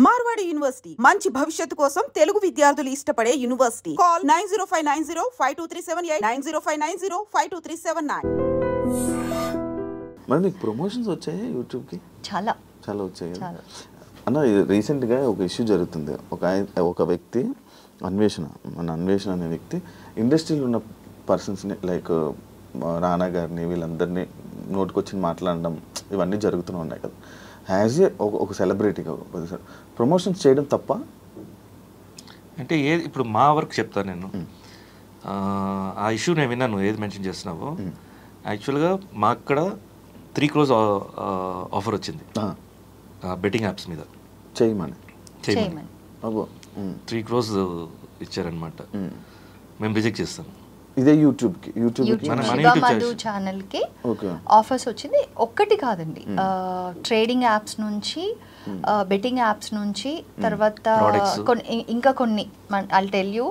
Marwadi university మంచి భవిష్యత్తు కోసం తెలుగు విద్యార్థులు ఇష్టపడే యూనివర్సిటీ. కాల్ 9059052378 9059052379. మరి మీకు ప్రమోషన్స్ వచ్చాయి యూట్యూబ్కి? చాలా వచ్చాయి అన్న. రీసెంట్గా ఒక ఇష్యూ జరుగుతుంది. ఒక వ్యక్తి అన్వేషణ అనే వ్యక్తి ఇండస్ట్రీలో ఉన్న పర్సన్స్ని లైక్ రానా గారిని వీళ్ళందరినీ నోటుకొచ్చి మాట్లాడడం ఇవన్నీ జరుగుతూనే ఉన్నాయి కదా. యాజ్ ఏ ఒక సెలబ్రిటీగా ప్రమోషన్స్ చేయడం తప్ప అంటే ఇప్పుడు మా వర్క్ చెప్తాను నేను. ఆ ఇష్యూ నేను విన్నాను ఏది మెన్షన్ చేస్తున్నావో. యాక్చువల్గా మా అక్కడ 3 crores ఆఫర్ వచ్చింది బెట్టింగ్ యాప్స్ మీద చేయమని 3 crores ఇచ్చారనమాట. మేము రిజెక్ట్ చేస్తాం. ఇదే యూట్యూబ్ శివమధు ఛానల్కి ఆఫర్స్ వచ్చింది. ఒక్కటి కాదండి, ట్రేడింగ్ యాప్స్ నుంచి, బెట్టింగ్ యాప్స్ నుంచి, తర్వాత ఇంకా కొన్ని I'll tell you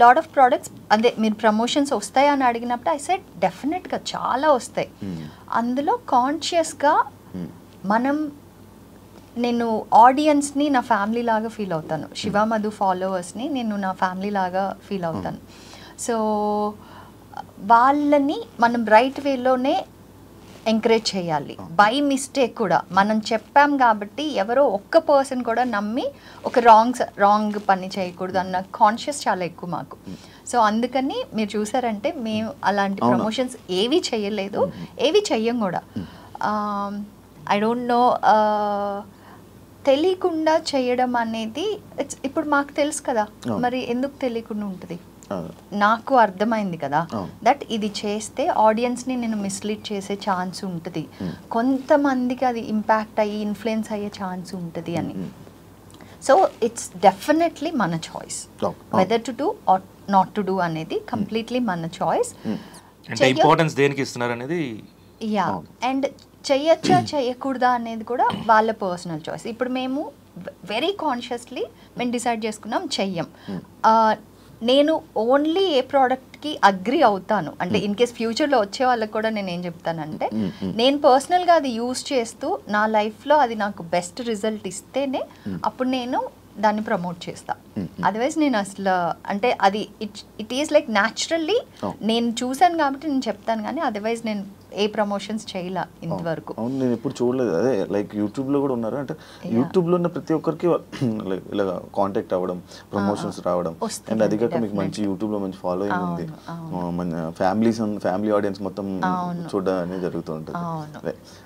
lot of products. అదే మీరు ప్రమోషన్స్ వస్తాయా అని అడిగినప్పుడు ఐ సెడ్ డెఫినెట్గా చాలా వస్తాయి. అందులో కాన్షియస్గా నేను ఆడియన్స్ని నా ఫ్యామిలీ లాగా ఫీల్ అవుతాను. శివమధు ఫాలోవర్స్ని నేను నా ఫ్యామిలీ లాగా ఫీల్ అవుతాను. సో వాళ్ళని మనం రైట్ వేలోనే ఎంకరేజ్ చేయాలి. బై మిస్టేక్ కూడా మనం చెప్పాం కాబట్టి ఎవరో ఒక్క పర్సన్ కూడా నమ్మి ఒక రాంగ్ పని చేయకూడదు అన్న కాన్షియస్ చాలా ఎక్కువ మాకు. సో అందుకని మీరు చూసారంటే మేము అలాంటి ప్రమోషన్స్ ఏవి చేయలేదు, ఏవి చెయ్యం కూడా. ఐ డోంట్ నో, తెలియకుండా చేయడం అనేది ఇప్పుడు మాకు తెలుసు కదా, మరి ఎందుకు తెలియకుండా ఉంటుంది? నాకు అర్థమైంది కదా దట్ ఇది చేస్తే ఆడియన్స్ని నేను మిస్లీడ్ చేసే ఛాన్స్ ఉంటుంది, కొంతమందికి అది ఇంపాక్ట్ అయ్యి ఇన్ఫ్లుయెన్స్ అయ్యే ఛాన్స్ ఉంటుంది అని. సో ఇట్స్ డెఫినెట్లీ మన choice whether to do or not to do అనేది కంప్లీట్లీ మన చాయిస్. ఇంపార్టెన్స్ దేనికి ఇస్తున్నారు అనేది యా, అండ్ చెయ్యొచ్చా చేయకూడదా అనేది కూడా వాళ్ళ పర్సనల్ చాయిస్. ఇప్పుడు మేము వెరీ కాన్షియస్లీ మేము డిసైడ్ చేసుకున్నాం చెయ్యం. నేను ఓన్లీ ఏ ప్రోడక్ట్కి అగ్రి అవుతాను అంటే ఇన్ కేస్ ఫ్యూచర్లో వచ్చే వాళ్ళకి కూడా నేను ఏం చెప్తానంటే, నేను పర్సనల్గా అది యూజ్ చేస్తూ నా లైఫ్లో అది నాకు బెస్ట్ రిజల్ట్ ఇస్తేనే అప్పుడు నేను దాన్ని ప్రమోట్ చేస్తా. అదర్వైజ్ నేను అసలు అంటే అది ఇట్ ఈస్ లైక్ న్యాచురల్లీ నేను చూసాను కాబట్టి నేను చెప్తాను, కానీ అదర్వైజ్ నేను ఏ ప్రమోషన్స్ చేయలే ఇంతవరకు. అవును, నేను ఎప్పుడు చూడలేదు. అదే లైక్ యూట్యూబ్లో కూడా ఉన్నారు అంటే యూట్యూబ్లో ఉన్న ప్రతి ఒక్కరికి ఇలా కాంటాక్ట్ అవ్వడం, ప్రమోషన్స్ రావడం, అండ్ అది కాక మీకు మంచి యూట్యూబ్లో మంచి ఫాలోయింగ్ ఉంది, ఫ్యామిలీ ఆడియన్స్ మొత్తం చూడడం అనేది జరుగుతూ ఉంటుంది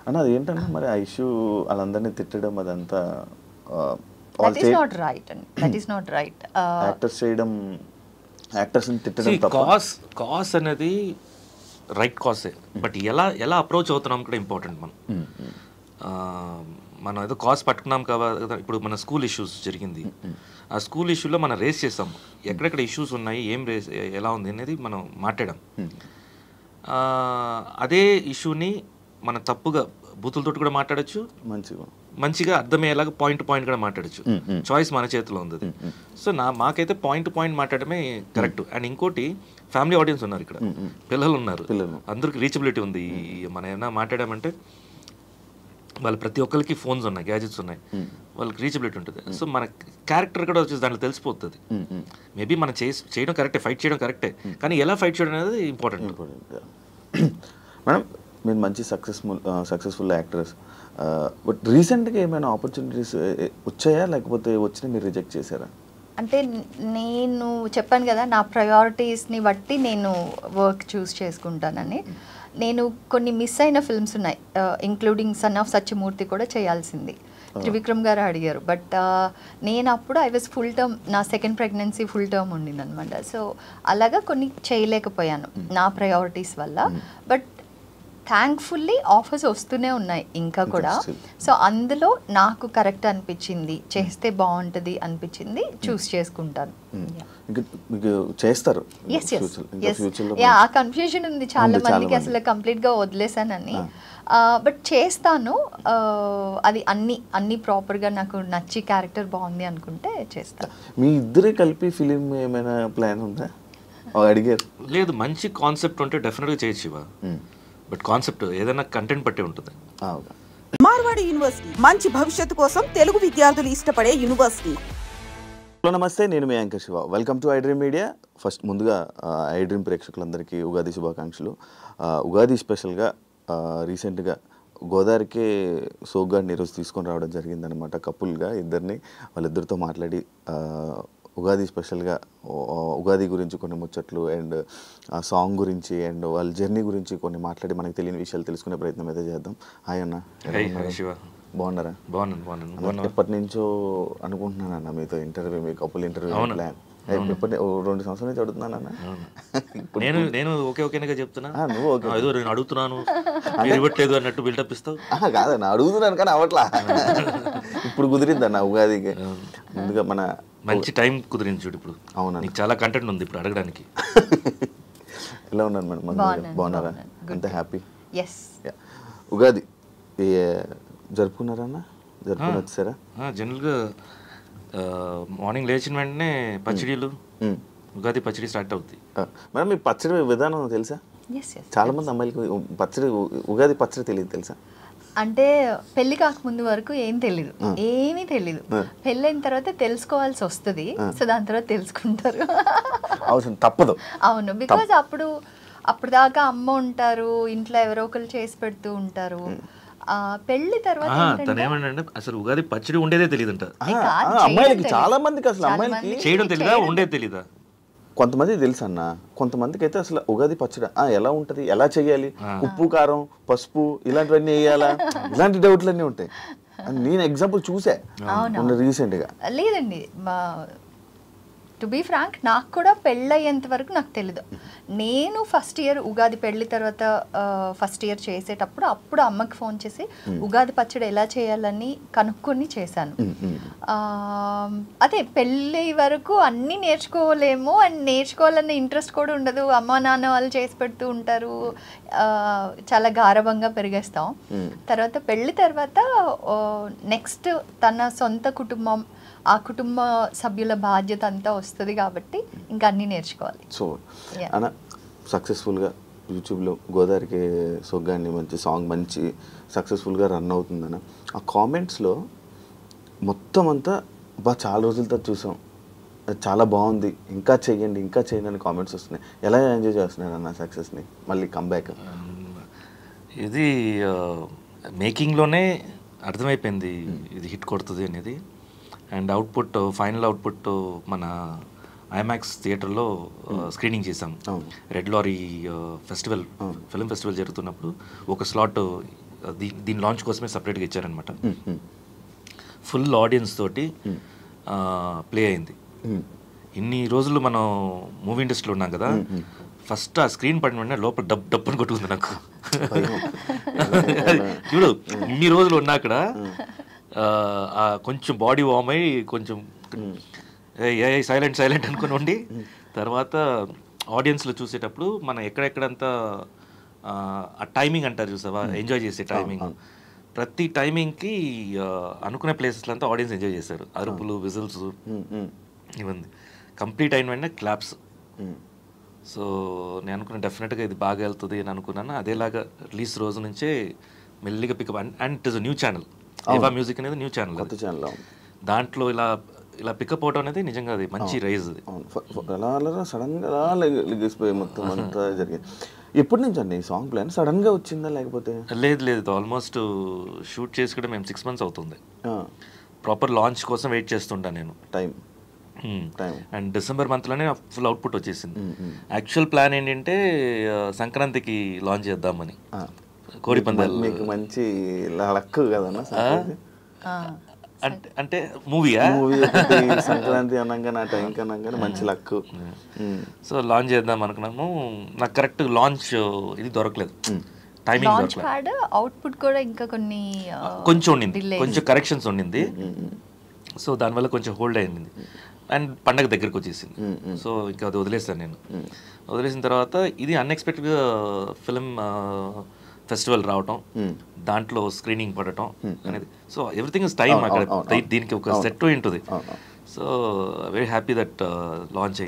అన్న. అది ఏంటన్నా మరి ఆ ఇష్యూ వాళ్ళందరినీ తిట్టడం అదంతా that is not right. Actors చేయడం, యాక్టర్స్ ని తిట్టడం తప్ప. కాస్ అనేది రైట్ కాసే, బట్ ఎలా అప్రోచ్ అవుతున్నాం కూడా ఇంపార్టెంట్. మనం ఏదో కాస్ పట్టుకున్నాం కదా. ఇప్పుడు మన స్కూల్ ఇష్యూస్ జరిగింది, ఆ స్కూల్ ఇష్యూలో మనం రేస్ చేస్తాం, ఎక్కడెక్కడ ఇష్యూస్ ఉన్నాయి, ఏం రేస్ ఎలా ఉంది అనేది మనం మాట్లాడాం. అదే ఇష్యూని మనం తప్పుగా బూతులతో కూడా మాట్లాడచ్చు, మంచిగా అర్థమయ్యేలాగా పాయింట్ కూడా మాట్లాడచ్చు. చాయిస్ మన చేతిలో ఉంది. సో మాకైతే పాయింట్ మాట్లాడమే కరెక్ట్. అండ్ ఇంకోటి, ఫ్యామిలీ ఆడియన్స్ ఉన్నారు ఇక్కడ, పిల్లలు ఉన్నారు, అందరికి రీచబిలిటీ ఉంది. మనం ఏమైనా మాట్లాడామంటే వాళ్ళు ప్రతి ఒక్కరికి ఫోన్స్ ఉన్నాయి, గ్యాజెట్స్ ఉన్నాయి, వాళ్ళకి రీచబిలిటీ ఉంటుంది. సో మన క్యారెక్టర్ కూడా వచ్చేసి దాంట్లో తెలిసిపోతుంది. మేబీ మనం చేయడం కరెక్టే, ఫైట్ చేయడం కరెక్టే, కానీ ఎలా ఫైట్ చేయడం అనేది ఇంపార్టెంట్. మేడం, మీరు మంచి సక్సెస్ఫుల్ యాక్టర్స్, బట్ రీసెంట్గా ఏమైనా ఆపర్చునిటీస్ వచ్చాయా, లేకపోతే వచ్చినా మీరు రిజెక్ట్ చేశారా? అంటే నేను చెప్పాను కదా, నా ప్రయారిటీస్ని బట్టి నేను వర్క్ చూస్ చేసుకుంటానని. నేను కొన్ని మిస్ అయిన ఫిల్మ్స్ ఉన్నాయి, ఇంక్లూడింగ్ సన్ ఆఫ్ సత్యమూర్తి కూడా చేయాల్సింది. త్రివిక్రమ్ గారు అడిగారు, బట్ నేను అప్పుడు ఐ వాజ్ ఫుల్ టర్మ్, నా సెకండ్ ప్రెగ్నెన్సీ ఫుల్ టర్మ్ ఉండింది అనమాట. సో అలాగా కొన్ని చేయలేకపోయాను నా ప్రయారిటీస్ వల్ల. బట్ థ్యాంక్ఫుల్లీ ఆఫర్స్ వస్తూనే ఉన్నాయి ఇంకా కూడా. సో అందులో నాకు కరెక్ట్ అనిపించింది, చేస్తే బాగుంటుంది అనిపించింది, చూస్ చేసుకుంటాను. ఆ కన్ఫ్యూజన్ ఉంది చాలా మందికి, అసలు కంప్లీట్గా వదిలేసానని. బట్ చేస్తాను, అది అన్ని ప్రాపర్గా నాకు నచ్చి క్యారెక్టర్ బాగుంది అనుకుంటే చేస్తాను. మీ ఇద్దరే కలిపి ఫిలిం ఏమైనా ప్లాన్ ఉందా? అడిగారు. లేదు, మంచి కాన్సెప్ట్ ఉంటే డెఫినెట్గా చేయొచ్చు, బట్ కాన్సెప్ట్ ఏదైనా కంటెంట్ బట్టే ఉంటుంది. విజయవాడ యూనివర్సిటీ మంచి భవిష్యత్తు కోసం తెలుగు విద్యార్థులు ఇష్టపడే యూనివర్సిటీ. హలో నమస్తే, నేను మీ anchor Siva. Welcome to iDream Media. First ముందుగా ఐడ్రీమ్ ప్రేక్షకులందరికీ ఉగాది శుభాకాంక్షలు. ఉగాది స్పెషల్గా రీసెంట్గా గోదావరికి సోగ్గాడిని ఈరోజు తీసుకొని రావడం జరిగిందనమాట. కపుల్గా ఇద్దరిని, వాళ్ళిద్దరితో మాట్లాడి ఉగాది స్పెషల్గా ఉగాది గురించి కొన్ని ముచ్చట్లు అండ్ ఆ సాంగ్ గురించి అండ్ వాళ్ళ జర్నీ గురించి కొన్ని మాట్లాడి మనకు తెలియని విషయాలు తెలుసుకునే ప్రయత్నం అయితే చేద్దాం. హాయ్ అన్న, బాగున్నారా? బాగున్నాను. ఎప్పటి నుంచో అనుకుంటున్నాను అన్న మీతో ఇంటర్వ్యూ, మీ కపుల్ ఇంటర్వ్యూ ప్లాన్. 2 సంవత్సరాల నుంచి అడుగుతున్నాను అన్న. నేను ఓకేగా చెప్తున్నా. నువ్వు ఓకే, ఏదో నేను అడుగుతున్నాను ఇవ్వట్లేదు అన్నట్టు బిల్డప్ ఇస్తావు. కాదన్న, అడుగుతున్నాను కానీ అవట్లా. ఇప్పుడు కుదిరింది అన్న ఉగాదికి. ముందుగా మన మంచి టైం కుదిరింది చూడు. ఇప్పుడు అవునా, నీకు చాలా కంటెంట్ ఉంది ఇప్పుడు అడగడానికి. ఎలా ఉన్నారు మేడం? బాగున్నారా? అంత హ్యాపీ? ఉగాది జరుపుకున్నారా అన్న? జరుపుకుని వచ్చారా? జనరల్గా మార్నింగ్ లేచిన వెంటనే పచ్చడిలు, ఉగాది పచ్చడి స్టార్ట్ అవుతుంది. మేడం మీ పచ్చడి విధానం తెలుసా? చాలా మంది అమ్మాయిలకి పచ్చడి, ఉగాది పచ్చడి తెలియదు తెలుసా? అంటే పెళ్లి కాకముందు వరకు ఏం తెలీదు, ఏమీ తెలీదు. పెళ్ళైన తర్వాత తెలుసుకోవాల్సి వస్తుంది. సో దాని తర్వాత తెలుసుకుంటారు. అవసరం తప్పదు. అవును, బికాజ్ అప్పుడు దాకా అమ్మ ఉంటారు, ఇంట్లో ఎవరో ఒకరు చేసి పెడుతూ ఉంటారు. పెళ్లి తర్వాత ఏమంటే అసలు ఉగాది పచ్చడి ఉండేదే తెలియదంట అమ్మాయిలకి. చాలా మందికి అసలు అమ్మాయిలకి చేయడం తెలీదా, ఉండేది తెలీదా? కొంతమంది తెలుసు అన్న, కొంతమందికి అయితే అసలు ఉగాది పచ్చడి ఎలా ఉంటది, ఎలా చేయాలి, ఉప్పు కారం పసుపు ఇలాంటివన్నీ వేయాలా, ఇలాంటి డౌట్లన్నీ ఉంటాయి. నేను ఎగ్జాంపుల్ చూసా రీసెంట్ గా. లేదండి, టు బీ ఫ్రాంక్, నాకు కూడా పెళ్ళయ్యేంత వరకు నాకు తెలీదు. నేను ఫస్ట్ ఇయర్ ఉగాది పెళ్లి తర్వాత ఫస్ట్ ఇయర్ చేసేటప్పుడు అప్పుడు అమ్మకి ఫోన్ చేసి ఉగాది పచ్చడి ఎలా చేయాలని కనుక్కొని చేశాను. అదే పెళ్ళి వరకు అన్నీ నేర్చుకోలేము, అండ్ నేర్చుకోవాలన్న ఇంట్రెస్ట్ కూడా ఉండదు. అమ్మ నాన్న వాళ్ళు చేసి పెడుతూ ఉంటారు, చాలా గారభంగా పెరిగేస్తాం. తర్వాత పెళ్లి తర్వాత నెక్స్ట్ తన సొంత కుటుంబం, ఆ కుటుంబ సభ్యుల బాధ్యత అంతా వస్తుంది కాబట్టి ఇంకా అన్నీ నేర్చుకోవాలి. సో అన్న సక్సెస్ఫుల్గా యూట్యూబ్లో గోదావరికి సొగ్గాన్ని మంచి సాంగ్ మంచి సక్సెస్ఫుల్గా రన్ అవుతుందన్న. ఆ కామెంట్స్లో మొత్తం అంతా చాలా రోజుల తర్వాత చూసాం, చాలా బాగుంది, ఇంకా చెయ్యండి ఇంకా చేయండి అని కామెంట్స్ వస్తున్నాయి. ఎలా ఎంజాయ్ చేస్తున్నారు అన్న సక్సెస్ని, మళ్ళీ కంబ్యాక్? ఇది మేకింగ్లోనే అర్థమైపోయింది ఇది హిట్ కొడుతుంది అనేది. అండ్ అవుట్పుట్, ఫైనల్ అవుట్పుట్ మన ఐమాక్స్ థియేటర్లో స్క్రీనింగ్ చేసాం. Red lorry festival, film festival జరుగుతున్నప్పుడు ఒక స్లాట్ దీని లాంచ్ కోసమే సపరేట్గా ఇచ్చారనమాట. ఫుల్ ఆడియన్స్ తోటి ప్లే అయింది. ఇన్ని రోజులు మనం మూవీ ఇండస్ట్రీలో ఉన్నాం కదా, ఫస్ట్ ఆ స్క్రీన్ పడిన వెంటనే లోపల డబ్బుని కొట్టుకుంది నాకు. చూడు, ఇన్ని రోజులు ఉన్నా అక్కడ కొంచెం బాడీ వార్మ్ అయ్యి కొంచెం సైలెంట్ అనుకుని ఉండి, తర్వాత ఆడియన్స్లో చూసేటప్పుడు మనం ఎక్కడెక్కడంతా ఆ టైమింగ్ అంటారు చూసావా, ఎంజాయ్ చేసే టైమింగ్, ప్రతి టైమింగ్కి అనుకునే ప్లేసెస్లో అంతా ఆడియన్స్ ఎంజాయ్ చేశారు. అరుపులు, విజిల్స్ ఇవన్నీ కంప్లీట్ అయిన వెంటనే క్లాప్స్. సో నేను అనుకున్న డెఫినెట్గా ఇది బాగా వెళ్తుంది అని అనుకున్నాను. అదేలాగా రిలీజ్ రోజు నుంచే మెల్లిగా pickup. And it is new channel, Eva music అనేది న్యూ ఛానల్. దాంట్లో ఇలా పికప్ అవడం అనేది నిజంగా అది మంచి రైజ్. అది సడన్గా లెగిసిపోయి మొత్తం అంతా జరిగింది. ఎప్పటి నుంచి అండి ఈ సాంగ్ ప్లాన్? సడన్గా వచ్చిందా లేకపోతే? లేదు, ఆల్మోస్ట్ షూట్ చేసి కూడా మేము 6 months అవుతుంది. ప్రాపర్ లాంచ్ కోసం వెయిట్ చేస్తుంటా నేను. టైం అండ్ డిసెంబర్ మంత్లోనే ఫుల్ అవుట్పుట్ వచ్చేసింది. యాక్చువల్ ప్లాన్ ఏంటంటే సంక్రాంతికి లాంచ్ చేద్దామని. కోడి పందాలు మీకు మంచి లక్ కదన్నా అంటే మూవీయా? సంక్రాంతి అనగానే ఆ టైంకి అనగానే మంచి లక్. సో లాంచ్ చేద్దాం అనుకున్నాము. నాకు కరెక్ట్ లాంచ్ ఇది దొరకలేదు, టైమింగ్ దొరకలేదు. అవుట్పుట్ కూడా ఇంకా కొంచెం ఉండింది, కొంచెం కరెక్షన్స్ ఉండింది. సో దానివల్ల కొంచెం హోల్డ్ అయింది. అండ్ పండగ దగ్గరికి వచ్చేసింది. సో ఇంకా అది వదిలేసాను నేను. వదిలేసిన తర్వాత ఇది అన్ఎక్స్పెక్టెడ్గా ఫిలిం ఫెస్టివల్ రావటం, దాంట్లో స్క్రీనింగ్ పడటం అనేది. So everything is time. అక్కడ దీనికి ఒక సెట్ ఉంటుంది. So very happy that launch అయింది.